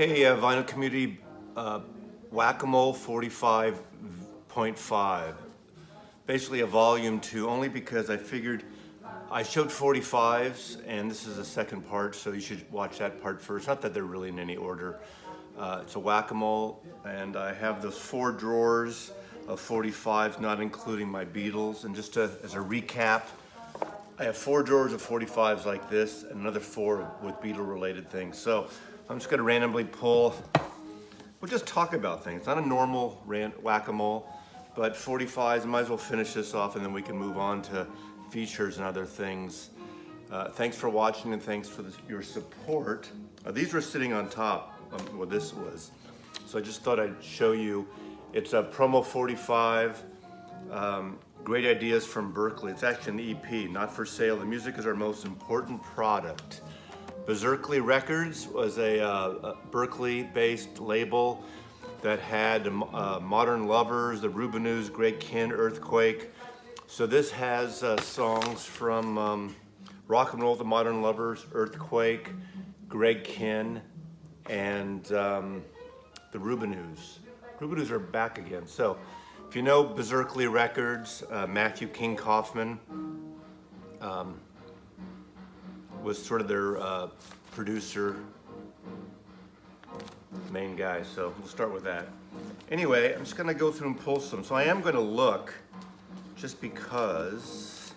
Hey, Vinyl Community, Whack-A-Mole 45.5. Basically a volume 2, only because I figured I showed 45s, and this is the second part, so you should watch that part first. Not that they're really in any order. It's a Whack-A-Mole, and I have those 4 drawers of 45s, not including my Beatles. And just as a recap, I have 4 drawers of 45s like this, and another 4 with Beatle-related things. So I'm just gonna randomly pull. We'll just talk about things. Not a normal Whack-A-Mole, but 45s. Might as well finish this off, and then we can move on to features and other things. Thanks for watching, and thanks for your support. These were sitting on top. Well, this was. So I just thought I'd show you. It's a promo 45. Great ideas from Berkeley. It's actually an EP, not for sale. The music is our most important product. Berserkly Records was a Berkeley-based label that had Modern Lovers, the Rubinoos, Greg Kihn, Earthquake. So this has songs from Rock and Roll, the Modern Lovers, Earthquake, Greg Kihn, and the Rubinoos. Rubinoos are back again. So if you know Berserkly Records, Matthew King Kaufman was sort of their producer, main guy. So we'll start with that. Anyway, I'm just gonna go through and pull some. So I am gonna look, just because,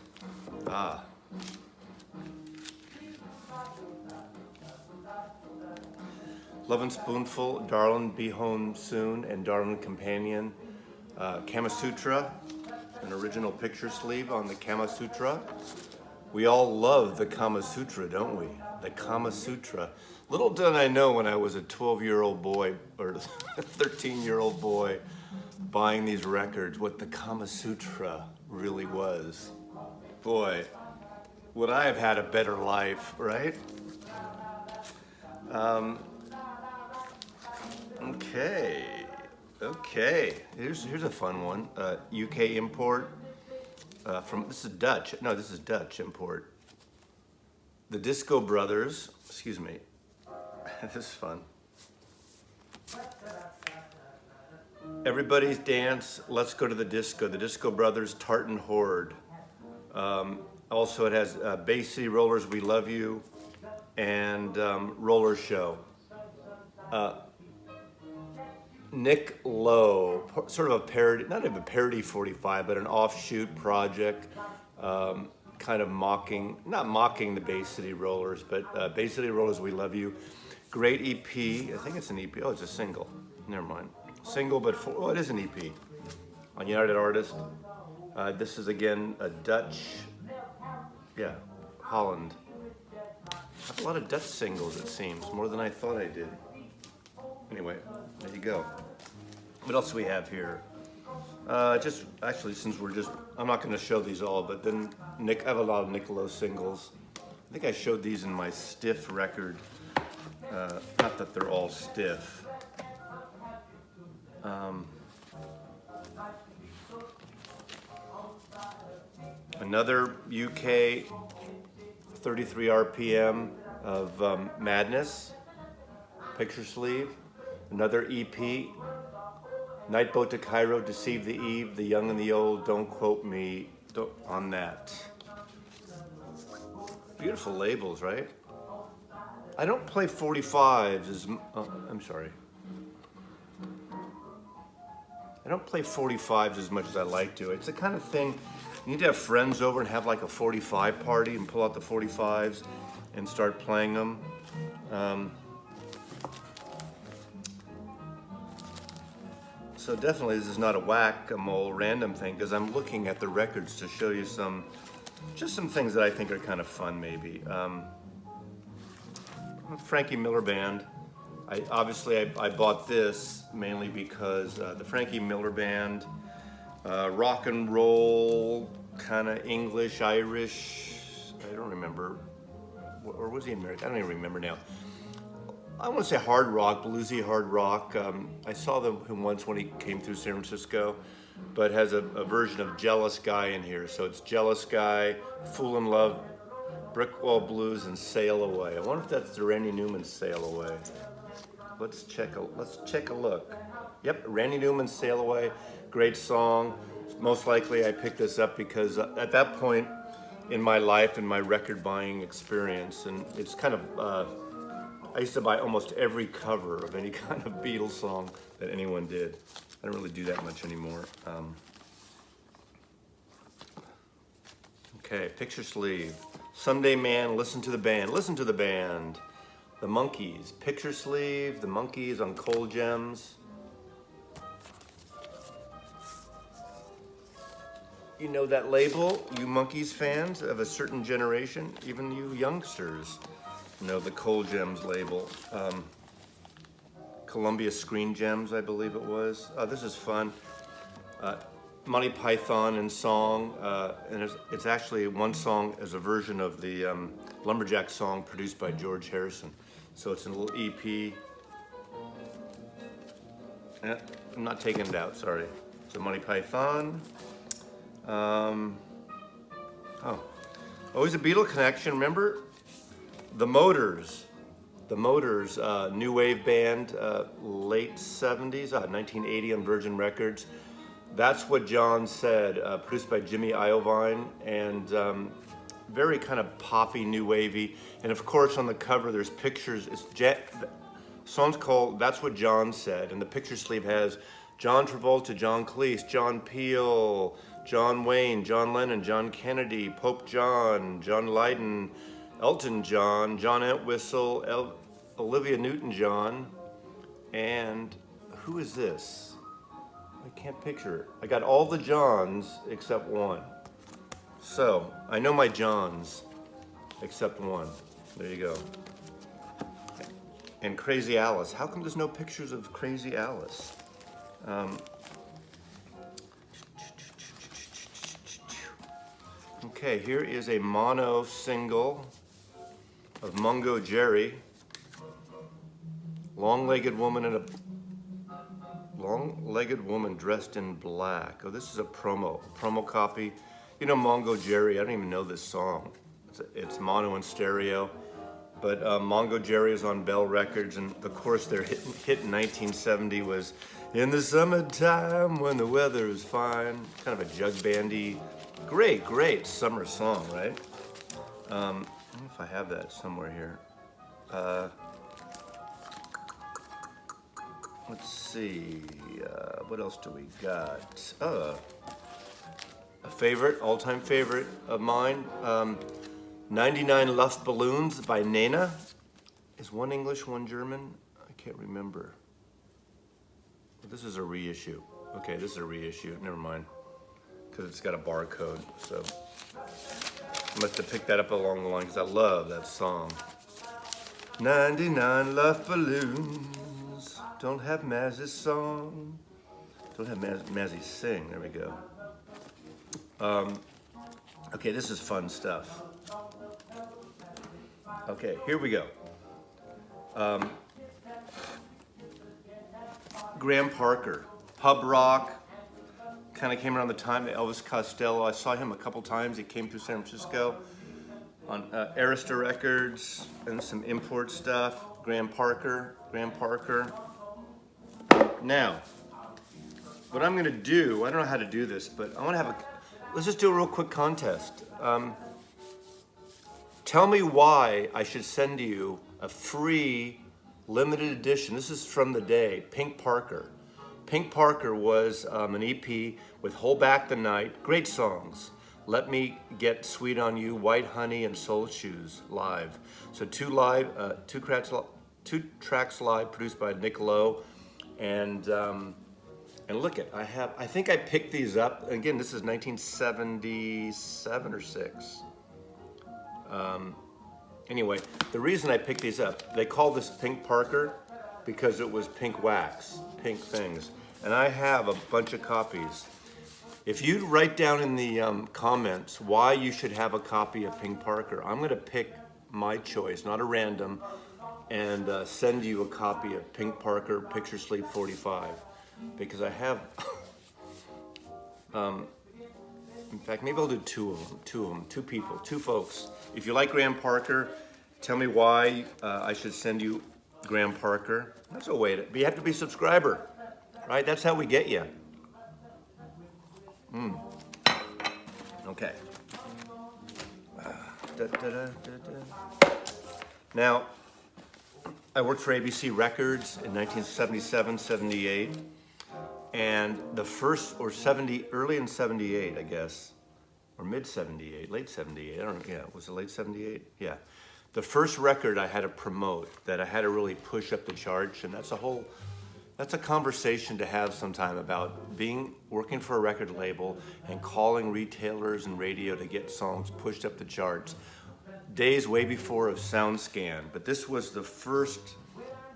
Lovin' Spoonful, Darlin' Be Home Soon, and Darlin' Companion. Kama Sutra, an original picture sleeve on the Kama Sutra. We all love the Kama Sutra, don't we? The Kama Sutra. Little did I know when I was a 12-year-old boy, or 13-year-old boy, buying these records, what the Kama Sutra really was. Boy, would I have had a better life, right? Okay. Here's a fun one. UK import from, this is Dutch. No, this is Dutch import. The Disco Brothers, excuse me. This is fun. Everybody's Dance, Let's Go to the Disco. The Disco Brothers, Tartan Horde. Also, it has Bay City Rollers, We Love You, and Roller Show. Nick Lowe, sort of a parody, not even a parody 45, but an offshoot project, kind of mocking, not mocking the Bay City Rollers, but Bay City Rollers, We Love You. Great EP, I think it's an EP, oh, it's a single, never mind. Single, but oh, it is an EP on United Artists. This is again a Dutch, yeah, Holland. I have a lot of Dutch singles, it seems, more than I thought I did. Anyway, there you go. What else do we have here? Just, actually, since we're just, I'm not gonna show these all, but then I have a lot of Nick Lowe singles. I think I showed these in my Stiff record. Not that they're all stiff. Another UK 33 RPM of Madness, picture sleeve. Another EP, Nightboat to Cairo, Deceive the Eve, The Young and the Old, Don't Quote Me on that. Beautiful labels, right? I don't play 45s as, I'm sorry. I don't play 45s as much as I like to. It's the kind of thing, you need to have friends over and have like a 45 party and pull out the 45s and start playing them. So definitely this is not a Whack-A-Mole random thing, because I'm looking at the records to show you just some things that I think are kind of fun maybe. Frankie Miller Band. I bought this mainly because the Frankie Miller Band, rock and roll, kind of English, Irish, I don't remember, or was he American? I don't even remember now. I want to say hard rock, bluesy hard rock. I saw him once when he came through San Francisco, but has a version of Jealous Guy in here. So it's Jealous Guy, Fool in Love, Brickwall Blues, and Sail Away. I wonder if that's the Randy Newman Sail Away. Let's check a look. Yep, Randy Newman's Sail Away, great song. Most likely I picked this up because at that point in my life and my record buying experience, and it's kind of, I used to buy almost every cover of any kind of Beatles song that anyone did. I don't really do that much anymore. Okay, picture sleeve. Sunday Man, Listen to the Band. Listen to the band. The Monkees, picture sleeve. The Monkees on Coal Gems. You know that label, you Monkees fans of a certain generation, even you youngsters know the Coal Gems label. Columbia Screen Gems, I believe it was. This is fun. Monty Python in song, and it's actually one song as a version of the Lumberjack song produced by George Harrison. So it's a little EP. I'm not taking it out, sorry. So Monty Python. Always a Beatle connection. Remember the Motors? The Motors, new wave band, late 70s, 1980 on Virgin Records. That's What John Said, produced by Jimmy Iovine, and very kind of poppy, new wavy. And of course, on the cover, there's pictures. The song's called That's What John Said, and the picture sleeve has John Travolta, John Cleese, John Peel, John Wayne, John Lennon, John Kennedy, Pope John, John Lydon, Elton John, John Entwistle, Olivia Newton-John, and who is this? I can't picture it. I got all the Johns except one. So, I know my Johns except one. There you go. And Crazy Alice. How come there's no pictures of Crazy Alice? Okay, here is a mono single of Mungo Jerry. Long-legged woman dressed in black. Oh, this is a promo copy. You know Mungo Jerry, I don't even know this song. It's mono and stereo. But Mungo Jerry is on Bell Records, and of course their hit in 1970 was In the Summertime When the Weather Is Fine. Kind of a jug bandy, great summer song, right? I don't know if I have that somewhere here. Let's see, what else do we got? A favorite, all-time favorite of mine, 99 Luftballons by Nena. Is one English, one German? I can't remember. This is a reissue. Okay, this is a reissue, never mind. Because it's got a barcode, so. I must have picked that up along the line because I love that song. 99 Luftballons. Don't have Mazzy's song. Don't have Mazzy sing. There we go. Okay, this is fun stuff. Okay, here we go. Graham Parker, pub rock. Kind of came around the time of Elvis Costello. I saw him a couple times. He came through San Francisco on Arista Records and some import stuff. Graham Parker. Now, what I'm gonna do, I don't know how to do this, but I wanna have let's just do a real quick contest. Tell me why I should send you a free limited edition. This is from the day, Pink Parker. Pink Parker was an EP with Hold Back the Night, great songs. Let Me Get Sweet on You, White Honey, and Soul Shoes live. So two tracks live, produced by Nick Lowe, and look at, I think I picked these up. Again, this is 1977 or 6. Anyway, the reason I picked these up, they call this Pink Parker because it was pink wax, pink things. And I have a bunch of copies. If you write down in the comments why you should have a copy of Pink Parker, I'm gonna pick my choice, not a random, and send you a copy of Pink Parker Picture Sleeve 45. Because I have, in fact, maybe I'll do two folks. If you like Graham Parker, tell me why I should send you Graham Parker. That's a way to, but you have to be a subscriber, right? That's how we get you. Okay. Now, I worked for ABC Records in 1977, 78, and the first, or 70, early in 78, I guess, or mid 78, late 78, I don't know, yeah, was it late 78? Yeah. The first record I had to promote, that I had to really push up the charts, and that's a conversation to have sometime about working for a record label and calling retailers and radio to get songs pushed up the charts. Days way before of SoundScan, but this was the first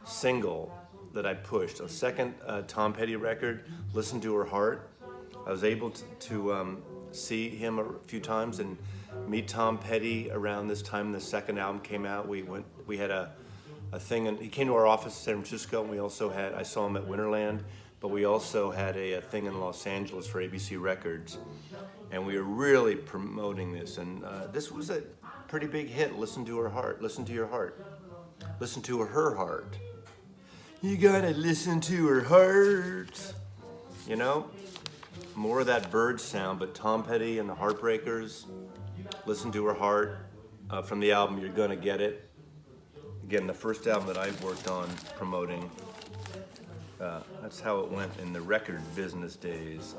single that I pushed. A second Tom Petty record, Listen to Her Heart. I was able to see him a few times and meet Tom Petty around this time the second album came out. We had a thing, and he came to our office in San Francisco, and I saw him at Winterland, but we also had a thing in Los Angeles for ABC Records, and we were really promoting this, and this was a pretty big hit. Listen to Her Heart, listen to your heart, listen to her heart. You gotta listen to her heart. You know, more of that bird sound, but Tom Petty and the Heartbreakers, Listen to Her Heart, from the album You're Gonna Get It. Again, the first album that I've worked on promoting. That's how it went in the record business days.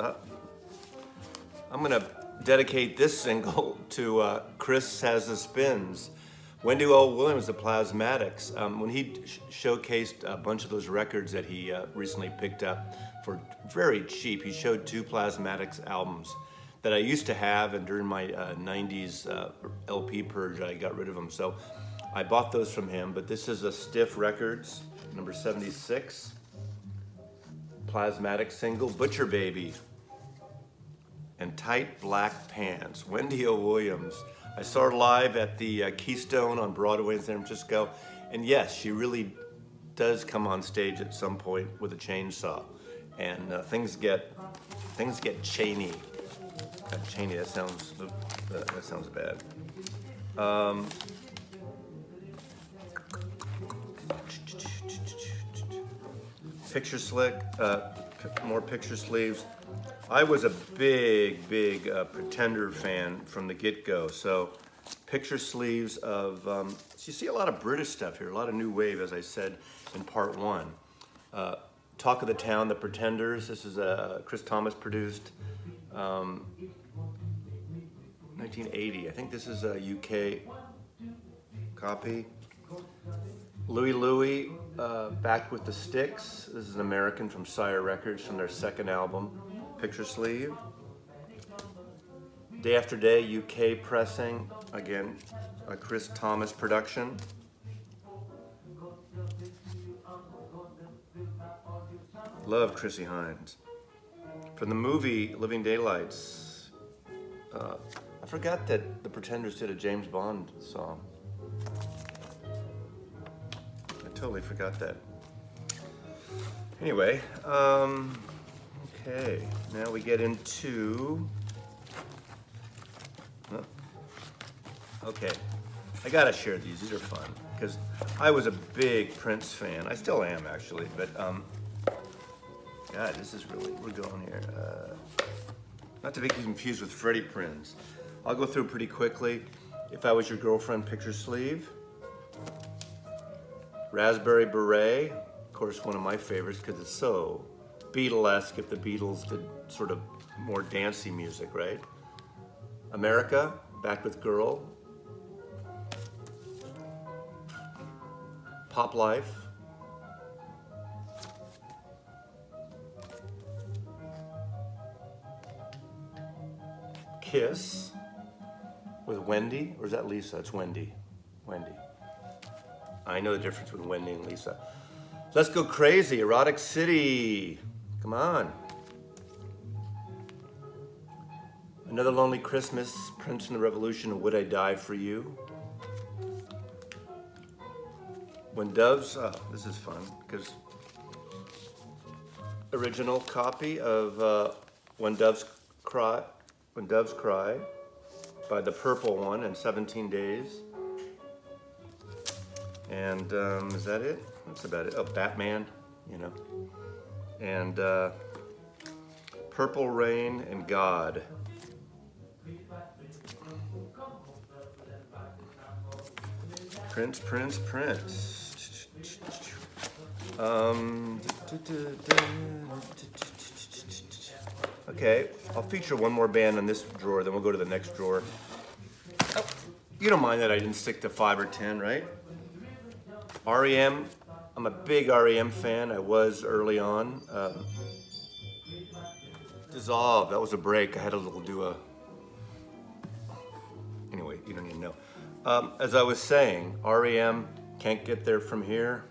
I'm gonna dedicate this single to Chris Has the Spins. Wendy O. Williams, the Plasmatics. When he showcased a bunch of those records that he recently picked up for very cheap, he showed 2 Plasmatics albums that I used to have, and during my 90s LP purge, I got rid of them. So I bought those from him, but this is a Stiff Records, number 76, Plasmatic single, Butcher Baby, and Tight Black Pants, Wendy O. Williams. I saw her live at the Keystone on Broadway in San Francisco, and yes, she really does come on stage at some point with a chainsaw, and things get chainy. Chainy, that sounds bad. Picture Slick, more Picture Sleeves. I was a big Pretender fan from the get-go, so Picture Sleeves of, so you see a lot of British stuff here, a lot of new wave, as I said in part 1. Talk of the Town, The Pretenders, this is Chris Thomas produced, 1980, I think this is a UK copy. Louie Louie, back with the Sticks. This is an American from Sire Records from their second album, Picture Sleeve. Day After Day, UK pressing, again, a Chris Thomas production. Love Chrissie Hynde. From the movie Living Daylights, I forgot that the Pretenders did a James Bond song. I totally forgot that. Anyway, okay, now we get into, okay, I gotta share these are fun, because I was a big Prince fan. I still am, actually, but, God, this is really, we're going here. Not to be confused with Freddie Prinze. I'll go through pretty quickly. If I Was Your Girlfriend, Picture Sleeve. Raspberry Beret, of course, one of my favorites because it's so Beatlesque if the Beatles did sort of more dancey music, right? America, Back with Girl. Pop Life. Kiss with Wendy, or is that Lisa? It's Wendy. Wendy. I know the difference between Wendy and Lisa. Let's Go Crazy, Erotic City. Come on. Another Lonely Christmas, Prince and the Revolution, Would I Die for You? When Doves, this is fun, because original copy of When Doves Cry by the Purple One and 17 Days. And is that it? That's about it. Oh, Batman, you know. And Purple Rain and God. Prince. Okay, I'll feature one more band in this drawer, then we'll go to the next drawer. Oh, you don't mind that I didn't stick to 5 or 10, right? REM, I'm a big REM fan. I was early on. Dissolve, that was a break. I had a little anyway, you don't need to know. As I was saying, REM, Can't Get There From Here.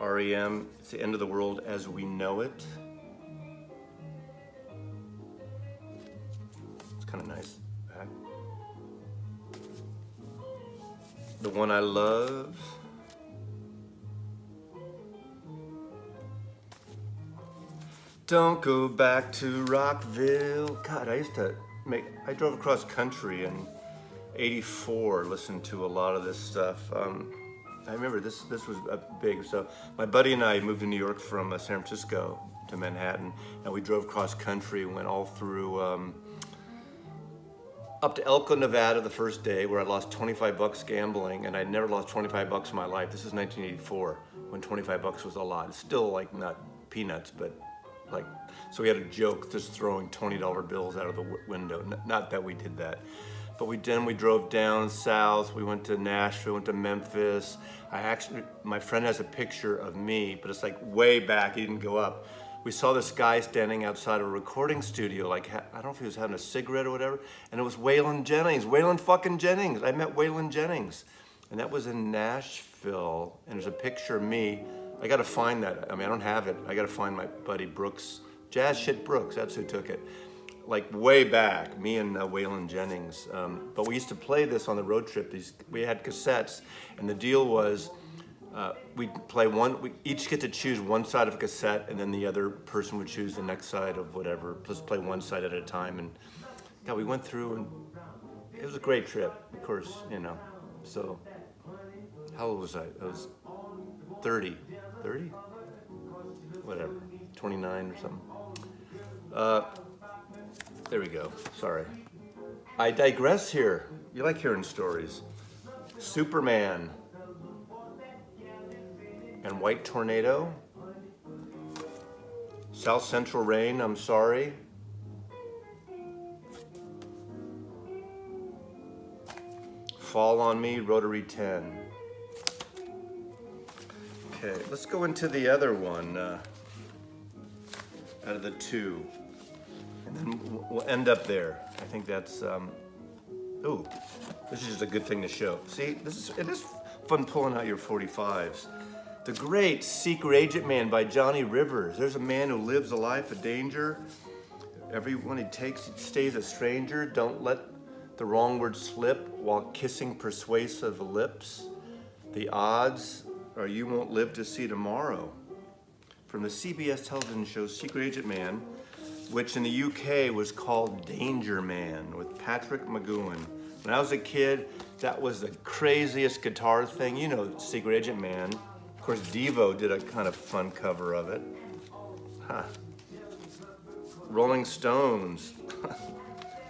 REM, It's the End of the World as We Know It. It's kind of nice. Back. The One I Love. Don't Go Back to Rockville. God, I drove across country in '84, listened to a lot of this stuff. I remember this was big. So my buddy and I moved to New York from San Francisco to Manhattan, and we drove cross country, went all through up to Elko, Nevada the first day, where I lost $25 gambling, and I'd never lost $25 in my life. This is 1984, when $25 was a lot. It's still like not peanuts, but like, so we had a joke just throwing $20 bills out of the window. Not that we did that, but we drove down south. We went to Nashville, went to Memphis. My friend has a picture of me, but it's like way back. He didn't go up. We saw this guy standing outside a recording studio, like, I don't know if he was having a cigarette or whatever, and it was Waylon Jennings. Waylon fucking Jennings. I met Waylon Jennings, and that was in Nashville, and there's a picture of me. I gotta find that. I mean, I don't have it. I gotta find my buddy Brooks, Jazz Shit Brooks, that's who took it. Like way back, me and Waylon Jennings. But we used to play this on the road trip. We had cassettes, and the deal was we'd play we each get to choose one side of a cassette, and then the other person would choose the next side of whatever. Let's play one side at a time. And God, we went through, and it was a great trip, of course, you know. So, how old was I? I was 30? Whatever, 29 or something. There we go, sorry. I digress here. You like hearing stories. Superman and White Tornado. South Central Rain, I'm Sorry. Fall on Me, Rotary 10. Okay, let's go into the other one out of the two, and then we'll end up there. I think that's, ooh, this is just a good thing to show. See, it is fun pulling out your 45s. The Great Secret Agent Man by Johnny Rivers. There's a man who lives a life of danger. Everyone he takes, he stays a stranger. Don't let the wrong word slip while kissing persuasive lips. The odds or you won't live to see tomorrow. From the CBS television show Secret Agent Man, which in the UK was called Danger Man with Patrick McGoohan. When I was a kid, that was the craziest guitar thing. You know, Secret Agent Man. Of course, Devo did a kind of fun cover of it. Huh. Rolling Stones.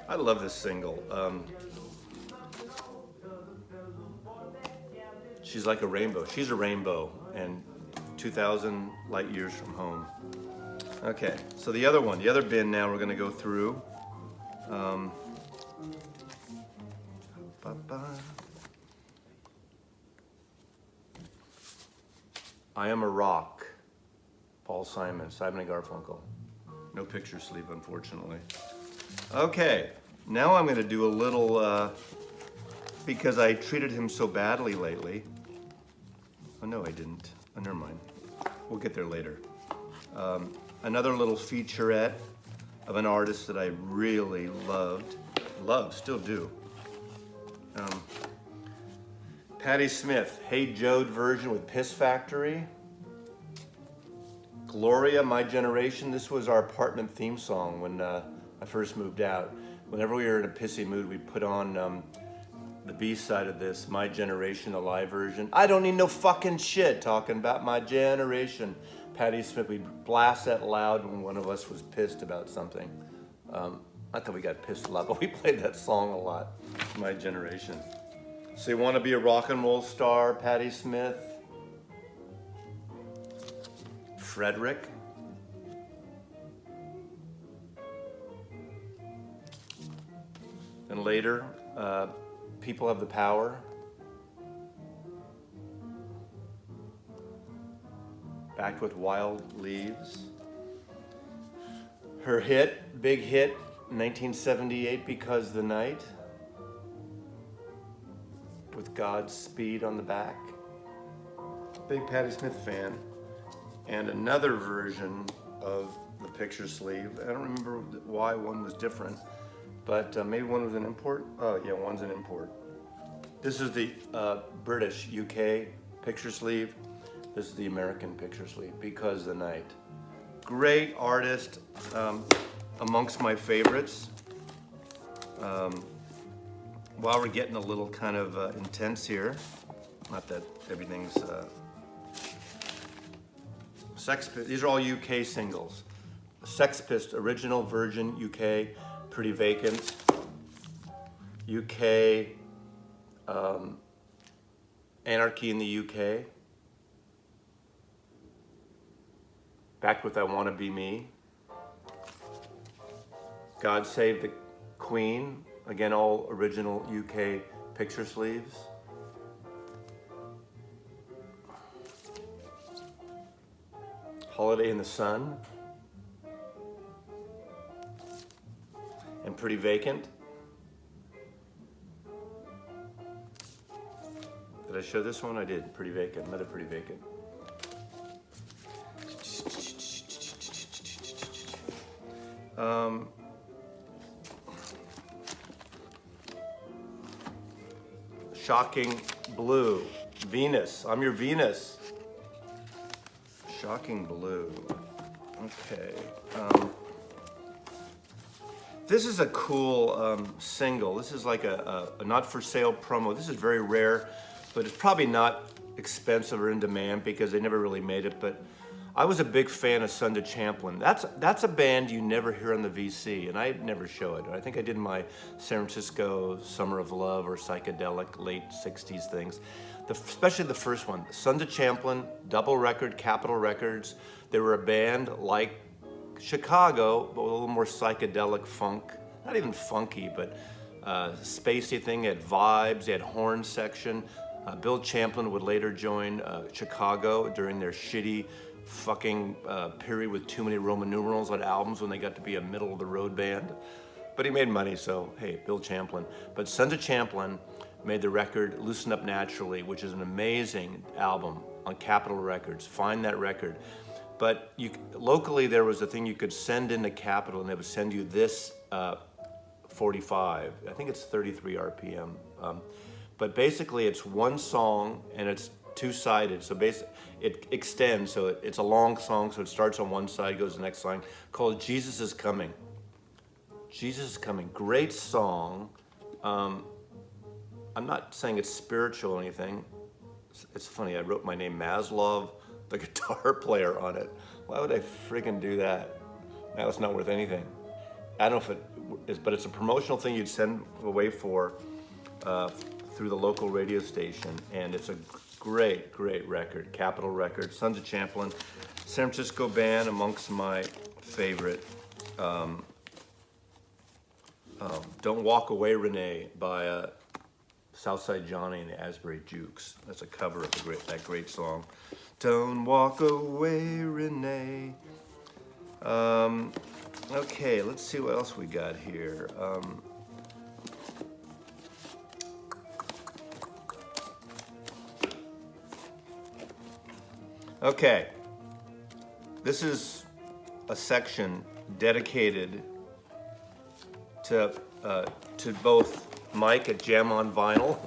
I love this single. She's like a rainbow. She's a rainbow, and 2,000 light years from home. Okay, so the other bin now we're gonna go through. I Am a Rock, Paul Simon, Simon and Garfunkel. No picture sleeve, unfortunately. Okay, now I'm gonna do a little, because I treated him so badly lately. Oh no, I didn't. Oh, never mind. We'll get there later. Another little featurette of an artist that I really still do. Patti Smith, Hey Joe version with Piss Factory. Gloria, My Generation. This was our apartment theme song when I first moved out. Whenever we were in a pissy mood, we'd put on the B side of this, My Generation, the live version. I don't need no fucking shit talking about my generation. Patti Smith, we blast that loud when one of us was pissed about something. Not that we got pissed a lot, but we played that song a lot, My Generation. So you want to be a rock and roll star, Patti Smith? Frederick? And later, People Have the Power. Backed with Wild Leaves. Her hit, big hit, 1978, Because the Night. With Godspeed on the back. Big Patti Smith fan. And another version of the picture sleeve. I don't remember why one was different, but maybe one was an import. Oh yeah, one's an import. This is the British UK picture sleeve. This is the American picture sleeve, Because the Night. Great artist, amongst my favorites. While we're getting a little kind of intense here, not that everything's these are all UK singles. Sex Pistols, original Virgin UK, Pretty Vacant. UK, Anarchy in the UK. Back with I Wanna Be Me. God Save the Queen. Again, all original UK picture sleeves. Holiday in the Sun. And Pretty Vacant. Did I show this one? I did. Pretty Vacant. Another Pretty Vacant. Shocking Blue. Venus. I'm Your Venus. Shocking Blue. Okay. This is a cool single. This is like a not for sale promo. This is very rare, but it's probably not expensive or in demand because they never really made it. But I was a big fan of Sunday Champlin. That's a band you never hear on the VC, and I never show it. I think I did my San Francisco Summer of Love or psychedelic late 60s things. Especially the first one, Sunday Champlin, double record, Capitol Records. They were a band like Chicago, but with a little more psychedelic funk. Not even funky, but spacey thing. They had vibes, they had horn section. Bill Champlin would later join Chicago during their shitty fucking period with too many Roman numerals on albums when they got to be a middle of the road band. But he made money, so hey, Bill Champlin. But Sunday Champlin made the record Loosen Up Naturally, which is an amazing album on Capitol Records. Find that record. But locally, there was a thing you could send into Capitol, and they would send you this 45. I think it's 33 RPM. But basically, it's one song, and it's two-sided. So basically, it extends. So it's a long song, so it starts on one side, goes to the next line, called Jesus Is Coming. Jesus Is Coming. Great song. I'm not saying it's spiritual or anything. It's funny, I wrote my name Maslov, the guitar player, on it. Why would I friggin' do that? Now it's not worth anything. I don't know if it is, but it's a promotional thing you'd send away for through the local radio station, and it's a great, great record. Capitol Records, Sons of Champlin, San Francisco band, amongst my favorite. Don't Walk Away, Renee, by Southside Johnny and the Asbury Jukes. That's a cover of that great song. Don't walk away, Renee. Okay, let's see what else we got here. Okay, this is a section dedicated to both Mike at Jam on Vinyl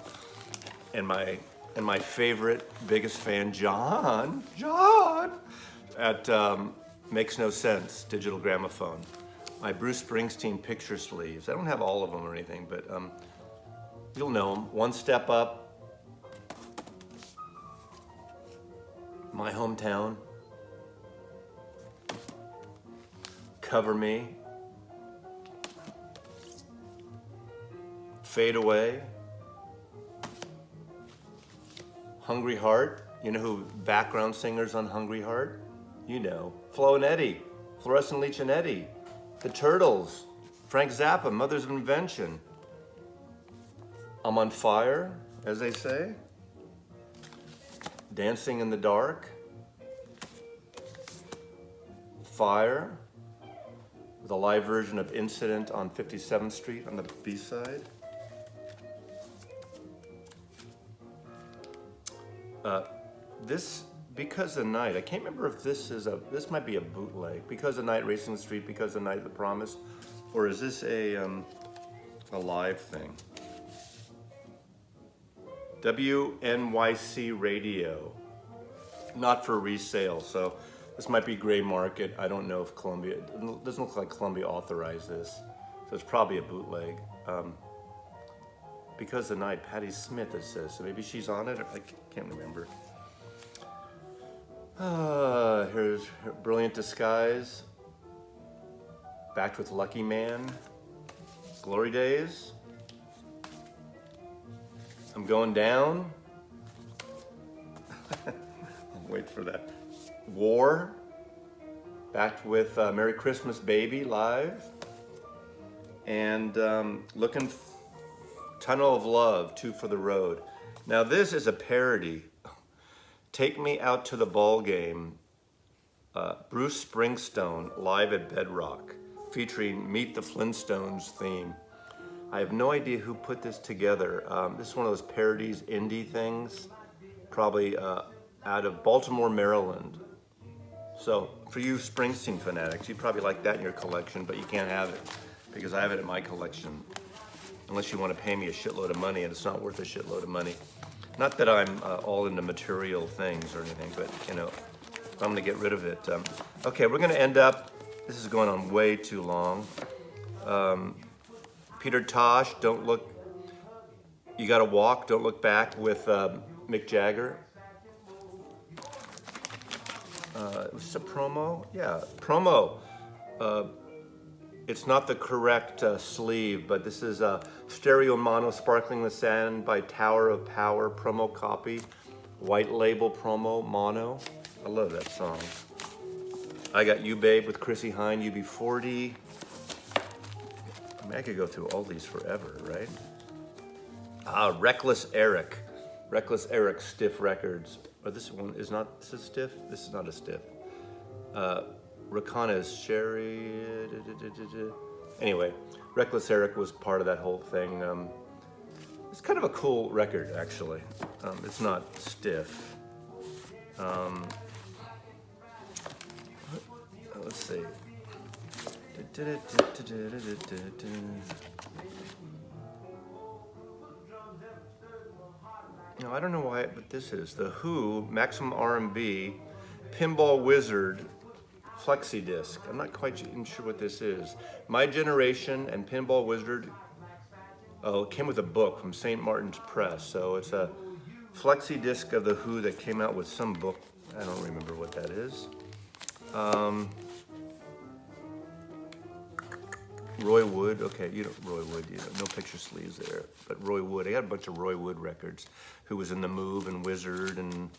and my favorite, biggest fan, John at Makes No Sense, Digital Gramophone. My Bruce Springsteen picture sleeves. I don't have all of them or anything, but You'll know them. One Step Up, My Hometown, Cover Me, Fade Away, Hungry Heart. You know who background singers on Hungry Heart? You know, Flo and Eddie, Fluorescent Leach and Eddie, The Turtles, Frank Zappa, Mothers of Invention. I'm on Fire, as they say. Dancing in the Dark. Fire, with a live version of Incident on 57th Street on the B-side. This Because the Night, I can't remember if this might be a bootleg. Because the Night, Racing the Street, Because the Night, The Promise, or is this a live thing? WNYC Radio, not for resale, so this might be gray market. I don't know if Columbia, it doesn't look like Columbia authorized this, so it's probably a bootleg. Because the Night, Patti Smith, it says, so maybe she's on it, I can't remember. Here's Brilliant Disguise, Backed with Lucky Man, Glory Days, I'm Going Down, wait for that, War, backed with Merry Christmas Baby live, and Tunnel of Love, Two for the Road. Now this is a parody. Take Me Out to the Ball Game, Bruce Springsteen live at Bedrock, featuring Meet the Flintstones theme. I have no idea who put this together. This is one of those parodies, indie things, probably out of Baltimore, Maryland. So for you Springsteen fanatics, you probably like that in your collection, but you can't have it because I have it in my collection. Unless you want to pay me a shitload of money, and it's not worth a shitload of money. Not that I'm all into material things or anything, but you know, I'm gonna get rid of it. Okay, we're gonna end up, this is going on way too long. Peter Tosh, Don't Look, You Gotta Walk, Don't Look Back with Mick Jagger. Was this a promo? Yeah, promo. It's not the correct sleeve, but this is a Stereo Mono Sparkling the Sand by Tower of Power promo copy. White label promo mono. I love that song. I Got You Babe with Chrissie Hynde, UB40. I mean, I could go through all these forever, right? Reckless Eric. Reckless Eric Stiff Records. Oh, this one is not, this is Stiff? This is not a Stiff. Rakana's Sherry. Anyway, Reckless Eric was part of that whole thing. It's kind of a cool record, actually. It's not stiff. Let's see. No, I don't know why, but this is The Who, Maximum R&B, Pinball Wizard, Flexi Disc. I'm not quite even sure what this is. My Generation and Pinball Wizard. Oh, it came with a book from St. Martin's Press. So it's a Flexi Disc of The Who that came out with some book. I don't remember what that is. Roy Wood. Okay, you know Roy Wood. You know, no picture sleeves there. But Roy Wood. I got a bunch of Roy Wood records. Who was in The Move and Wizard and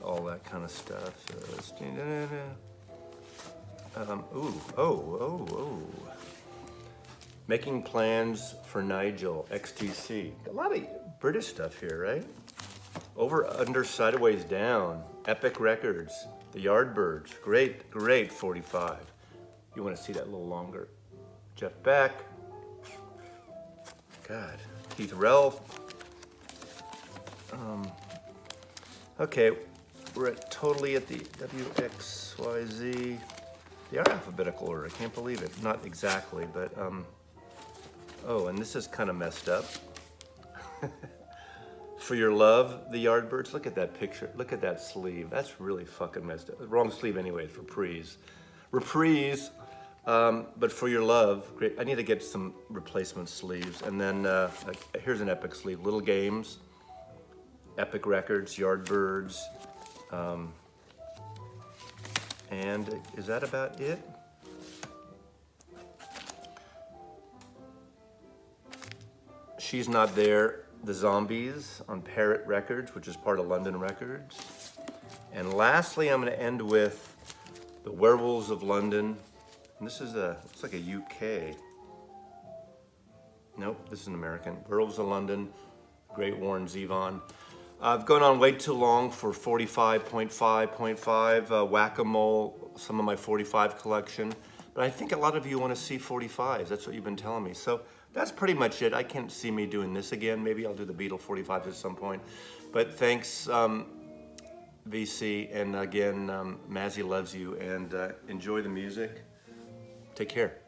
all that kind of stuff. Making Plans for Nigel, XTC. A lot of British stuff here, right? Over, Under, Sideways, Down, Epic Records, The Yardbirds, great 45. You want to see that a little longer. Jeff Beck, God, Keith Relf. Okay, we're totally at the WXYZ. They are alphabetical order, I can't believe it. Not exactly, but, oh, and this is kind of messed up. For Your Love, The Yardbirds. Look at that picture, look at that sleeve. That's really fucking messed up. Wrong sleeve anyways, Reprise. Reprise, But For Your Love, great. I need to get some replacement sleeves. And then here's an Epic sleeve. Little Games, Epic Records, Yardbirds. And is that about it? She's Not There, The Zombies on Parrot Records, which is part of London Records. And lastly, I'm going to end with The Werewolves of London. And this is looks like a UK. Nope, this is an American. Werewolves of London, Great Warren Zevon. I've gone on way too long for 45.5.5 Whack-A-Mole, some of my 45 collection. But I think a lot of you want to see 45s. That's what you've been telling me. So that's pretty much it. I can't see me doing this again. Maybe I'll do the Beatle 45s at some point. But thanks, VC. And again, Mazzy loves you. And enjoy the music. Take care.